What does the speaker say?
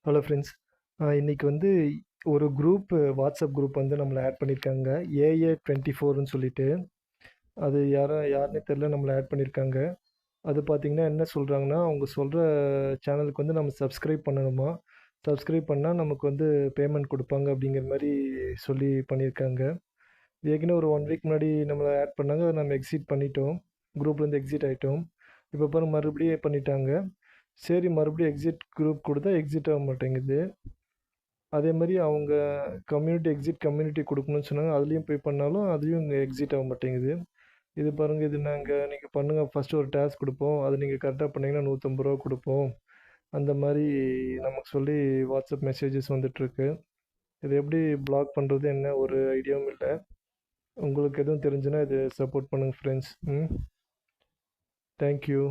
Hello friends. இன்னைக்கு வந்து ஒரு குரூப் வாட்ஸ்அப் குரூப் வந்து நம்மளை ஆட் பண்ணியிருக்காங்க. AA24ன்னு சொல்லிட்டு. அது யாருன்னே தெரில, நம்மளை ஆட் பண்ணியிருக்காங்க. அது பார்த்தீங்கன்னா என்ன சொல்கிறாங்கன்னா, அவங்க சொல்கிற சேனலுக்கு வந்து நம்ம சப்ஸ்கிரைப் பண்ணணுமா. சப்ஸ்கிரைப் பண்ணால் நமக்கு வந்து பேமெண்ட் கொடுப்பாங்க அப்படிங்கிற மாதிரி சொல்லி பண்ணியிருக்காங்க. ஏற்கனவே ஒரு 1 வீக் முன்னாடி நம்மளை ஆட் பண்ணாங்க. அதை நம்ம எக்ஸிட் பண்ணிட்டோம். குரூப்லேருந்து எக்ஸிட் ஆகிட்டோம். இப்போ பாருங்க, மறுபடியும் பண்ணிட்டாங்க. சரி, மறுபடியும் எக்ஸிட் குரூப் கொடுத்தா எக்ஸிட் ஆக மாட்டேங்குது. அதே மாதிரி அவங்க கம்யூனிட்டி கொடுக்கணும்னு சொன்னாங்க. அதுலேயும் போய் பண்ணாலும் அதுலேயும் இங்கே எக்ஸிட் ஆக மாட்டேங்குது. இது பாருங்கள், இது நீங்கள் பண்ணுங்கள், ஃபஸ்ட்டு ஒரு டாஸ்க் கொடுப்போம், அது நீங்கள் கரெக்டாக பண்ணிங்கன்னா 150 ரூபா கொடுப்போம். அந்த மாதிரி நமக்கு சொல்லி வாட்ஸ்அப் மெசேஜஸ் வந்துட்டுருக்கு. இது எப்படி பிளாக் பண்ணுறது, என்ன ஒரு ஐடியாவும் இல்லை. உங்களுக்கு எதுவும் தெரிஞ்சுன்னா இது சப்போர்ட் பண்ணுங்கள் ஃப்ரெண்ட்ஸ். தேங்க்யூ.